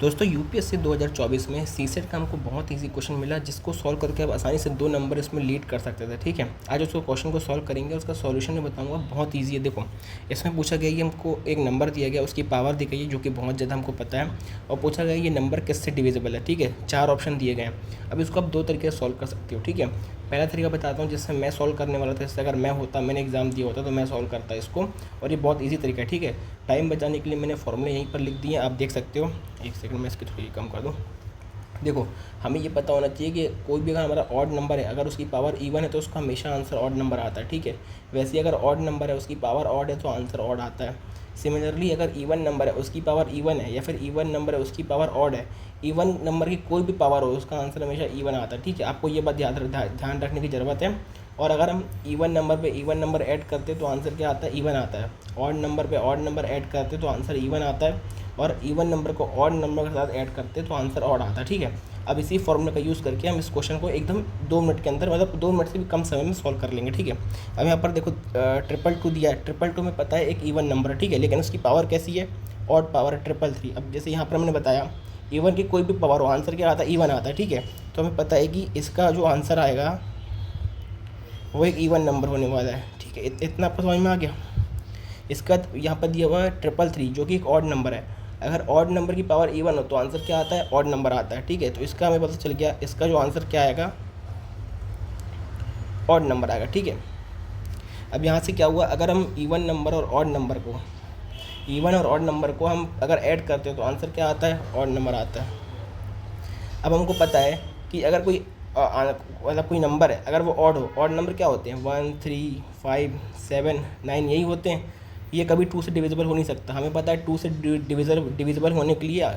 दोस्तों यूपीएससी 2024 में सीसेट का हमको बहुत इजी क्वेश्चन मिला जिसको सॉल्व करके आप आसानी से 2 नंबर इसमें लीड कर सकते थे। ठीक है, आज उसको क्वेश्चन को सॉल्व करेंगे, उसका सॉल्यूशन मैं बताऊंगा। बहुत इजी है। देखो, इसमें पूछा गया कि हमको एक नंबर दिया गया, उसकी पावर दी गई है जो कि बहुत ज़्यादा हमको पता है, और पूछा गया ये नंबर किससे डिविजिबल है। ठीक है, 4 ऑप्शन दिए गए हैं। अब इसको आप 2 तरीके से सॉल्व कर सकते हो। ठीक है, पहला तरीका बताता हूँ जिससे मैं सॉल्व करने वाला था। इससे अगर मैं होता, मैंने एग्जाम दिया होता तो मैं सॉल्व करता इसको, और ये बहुत ईजी तरीका है। ठीक है, टाइम बचाने के लिए मैंने फॉर्मूले यहीं पर लिख दिए, आप देख सकते हो। एक सेकंड में इसकी थोड़ी कम कर दूँ। देखो, हमें ये पता होना चाहिए कि कोई भी अगर हमारा ऑड नंबर है, अगर उसकी पावर इवन है तो उसका हमेशा आंसर ऑड नंबर आता है। ठीक है, वैसे ही अगर ऑड नंबर है, उसकी पावर ऑड है तो आंसर ऑड आता है। सिमिलरली अगर इवन नंबर है, उसकी पावर इवन है, या फिर इवन नंबर है, उसकी पावर ऑड है, इवन नंबर की कोई भी पावर हो उसका आंसर हमेशा इवन आता है। ठीक है, आपको ये बात ध्यान रखने की ज़रूरत है। और अगर हम इवन नंबर पे इवन नंबर ऐड करते तो आंसर क्या आता है? इवन आता है। ऑड नंबर पे ऑड नंबर ऐड करते तो आंसर इवन आता है, और इवन नंबर को ऑड नंबर के साथ ऐड करते तो आंसर ऑड आता है। ठीक है, अब इसी फॉर्मूले का यूज़ करके हम इस क्वेश्चन को एकदम 2 मिनट के अंदर, मतलब 2 मिनट से भी कम समय में सॉल्व कर लेंगे। ठीक है, अब यहाँ पर देखो 222 दिया है। 222 में पता है एक इवन नंबर है। ठीक है, लेकिन उसकी पावर कैसी है? ऑड पावर है 333। अब जैसे यहाँ पर मैंने बताया इवन की कोई भी पावर हो, आंसर क्या आता है? इवन आता है। ठीक है, तो हमें पता है कि इसका जो आंसर आएगा वो एक इवन नंबर होने वाला है। ठीक है, इतना आपको समझ में आ गया। इसका यहाँ पर दिया हुआ है 333 जो कि एक ऑड नंबर है। अगर ऑड नंबर की पावर इवन हो तो आंसर क्या आता है? ऑड नंबर आता है। ठीक है, तो इसका हमें पता चल गया, इसका जो आंसर क्या आएगा? ऑड नंबर आएगा। ठीक है, अब यहाँ से क्या हुआ, अगर हम इवन नंबर और ऑड नंबर को, इवन और ऑड नंबर को हम अगर ऐड करते हैं तो आंसर क्या आता है? ऑड नंबर आता है। अब हमको पता है कि अगर कोई मतलब कोई नंबर है, अगर वो ऑड हो, ऑड नंबर क्या होते हैं? 1, 3, 5, 7, 9 यही होते हैं। ये कभी 2 से डिविजिबल हो नहीं सकता। हमें पता है 2 से डिविजिबल होने के लिए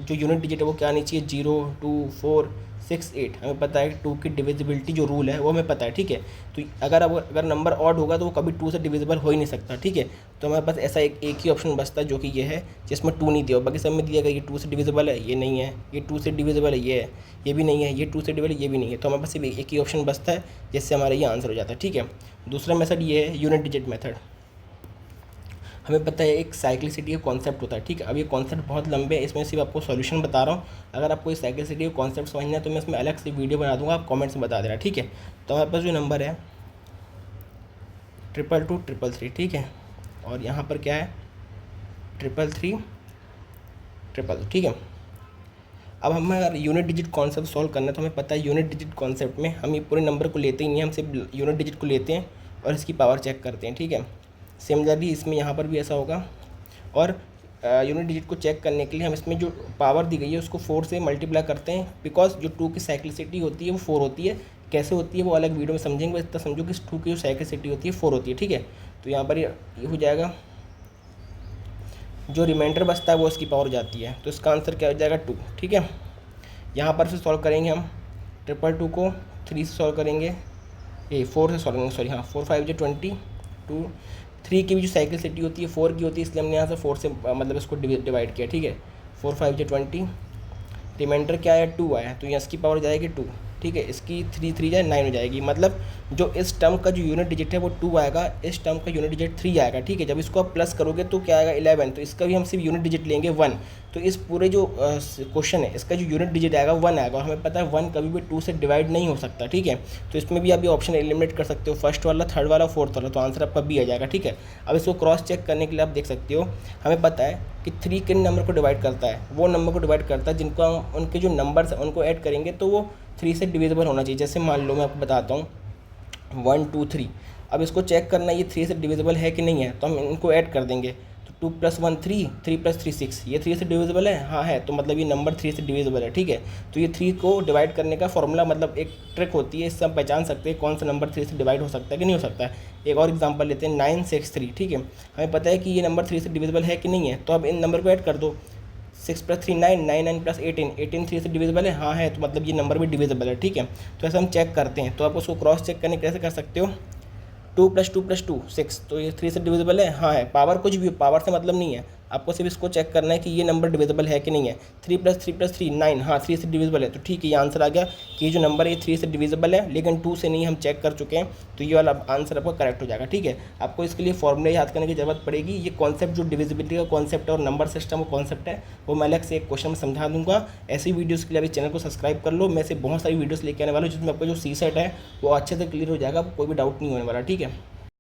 जो यूनिट डिजिट है वो क्या आनी चाहिए? 0, 2, 4, 6, 8। हमें पता है 2 की डिविजिबिलिटी जो रूल है वो हमें पता है। ठीक है, तो अगर नंबर ऑड होगा तो वो कभी 2 से डिविजिबल हो ही नहीं सकता। ठीक है, तो हमारे पास ऐसा एक ही ऑप्शन बचता है जो कि ये है, जिसमें 2 नहीं दिया हो। बाकी सब में दिया गया ये 2 से डिविजिबल है, ये नहीं है। ये 2 से डिविजिबल है, ये है। ये भी नहीं है। ये 2 से डिविजिबल है, ये भी नहीं है। तो हमारे पास सिर्फ एक ही ऑप्शन बचता है जिससे हमारा ये आंसर हो जाता है। ठीक है, दूसरा मेथड ये है यूनिट डिजिट मेथड। हमें पता है एक साइक्लिसिटी का कॉन्सेप्ट होता है। ठीक है, अब ये कॉन्सेप्ट बहुत लंबे है, इसमें सिर्फ आपको सॉल्यूशन बता रहा हूँ। अगर आपको इस साइक्लिसिटी का कॉन्सेप्ट समझना है तो मैं इसमें अलग से वीडियो बना दूंगा, आप कमेंट्स में बता देना। ठीक है, तो हमारे पास जो नंबर है 222 333। ठीक है, और यहाँ पर क्या है? 333 333। ठीक है, अब हमें अगर यूनिट डिजिट कॉन्सेप्ट सॉल्व करना है तो हमें पता है यूनिट डिजिट कॉन्सेप्ट में हम ये पूरे नंबर को लेते ही नहीं, हम सिर्फ यूनिट डिजिट को लेते हैं और इसकी पावर चेक करते हैं। ठीक है, सिमिलरली इसमें यहाँ पर भी ऐसा होगा। और यूनिट डिजिट को चेक करने के लिए हम इसमें जो पावर दी गई है उसको 4 से मल्टीप्लाई करते हैं, बिकॉज जो 2 की साइक्लिसिटी होती है वो 4 होती है। कैसे होती है वो अलग वीडियो में समझेंगे, बस इतना समझो कि 2 की जो साइक्लिसिटी होती है 4 होती है। ठीक है, तो यहाँ पर ये हो जाएगा, जो रिमाइंडर बचता है वो इसकी पावर जाती है, तो इसका आंसर क्या हो जाएगा? 2। ठीक है, यहाँ पर से सॉल्व करेंगे हम 222 को 3 से सॉल्व करेंगे, ये 4 से सॉल्व करेंगे, सॉरी हाँ, 4 5 20 2। 3 की भी जो साइक्लिसिटी होती है 4 की होती है, इसलिए हमने यहाँ से 4 से मतलब इसको डिवाइड किया। ठीक है, 4 5 20, रिमाइंडर क्या आया? 2 आया, तो यहाँ इसकी पावर जाएगी 2। ठीक है, इसकी 3 3 जाए 9 हो जाएगी, मतलब जो इस टर्म का जो यूनिट डिजिट है वो 2 आएगा, इस टर्म का यूनिट डिजिट 3 आएगा। ठीक है, जब इसको आप प्लस करोगे तो क्या आएगा? 11। तो इसका भी हम सिर्फ यूनिट डिजिट लेंगे 1। तो इस पूरे जो क्वेश्चन है इसका जो यूनिट डिजिट आएगा 1 आएगा। हमें पता है 1 कभी भी 2 से डिवाइड नहीं हो सकता। ठीक है, तो इसमें भी आप ये ऑप्शन एलिमिनेट कर सकते हो, फर्स्ट वाला, थर्ड वाला, फोर्थ वाला, तो आंसर आपका बी आ जाएगा। ठीक है, अब इसको क्रॉस चेक करने के लिए आप देख सकते हो, हमें पता है कि 3 किन नंबर को डिवाइड करता है? वो नंबर को डिवाइड करता है जिनको हम उनके जो नंबर्स हैं उनको ऐड करेंगे तो वो 3 से डिविजिबल होना चाहिए। जैसे मान लो मैं आपको बताता हूँ 1 2 3। अब इसको चेक करना ये 3 से डिविजिबल है कि नहीं है, तो हम इनको ऐड कर देंगे। तो 2 + 1 3, 3 + 3 6। ये 3 से डिविजिबल है? हाँ है, तो मतलब ये नंबर 3 से डिविजिबल है। ठीक है, तो ये 3 को डिवाइड करने का फॉर्मूला, मतलब एक ट्रिक होती है, इससे हम पहचान सकते हैं कौन सा नंबर 3 से डिवाइड हो सकता है कि नहीं हो सकता है। एक और एग्जांपल लेते हैं 963। ठीक है, हमें पता है कि ये नंबर 3 से डिविजिबल है कि नहीं है, तो अब इन नंबर को ऐड कर दो। 6 + 3 9, 9 9 + 18, 18 3 से डिविजिबल है? हाँ है, तो मतलब ये नंबर भी डिविजिबल है। ठीक है, तो ऐसा हम चेक करते हैं। तो आप उसको क्रॉस चेक करने कैसे कर सकते हो? 2 + 2 + 2 6, तो ये 3 से डिविजिबल है? हाँ है। पावर कुछ भी हो, पावर से मतलब नहीं है, आपको सिर्फ इसको चेक करना है कि ये नंबर डिविजिबल है कि नहीं है। 3 + 3 + 3 9, हाँ 3 से डिविजिबल है, तो ठीक है, ये आंसर आ गया कि ये जो नंबर है ये 3 से डिविजिबल है, लेकिन 2 से नहीं, हम चेक कर चुके हैं, तो ये वाला आंसर आपका करेक्ट हो जाएगा। ठीक है, आपको इसके लिए फॉर्मूले याद करने की जरूरत पड़ेगी। ये कॉन्सेप्ट जो डिविजिबिलिटी का कॉन्सेप्ट है और नंबर सिस्टम का कॉन्सेप्ट है वो मैं अलग से एक क्वेश्चन में समझा दूंगा। ऐसी वीडियोस के लिए अभी चैनल को सब्सक्राइब कर लो। मैं से बहुत सारी वीडियोस लेके आने वाला हूँ जिसमें आपको जो सी सेट है वो अच्छे से क्लियर हो जाएगा, कोई भी डाउट नहीं होने वाला। ठीक है।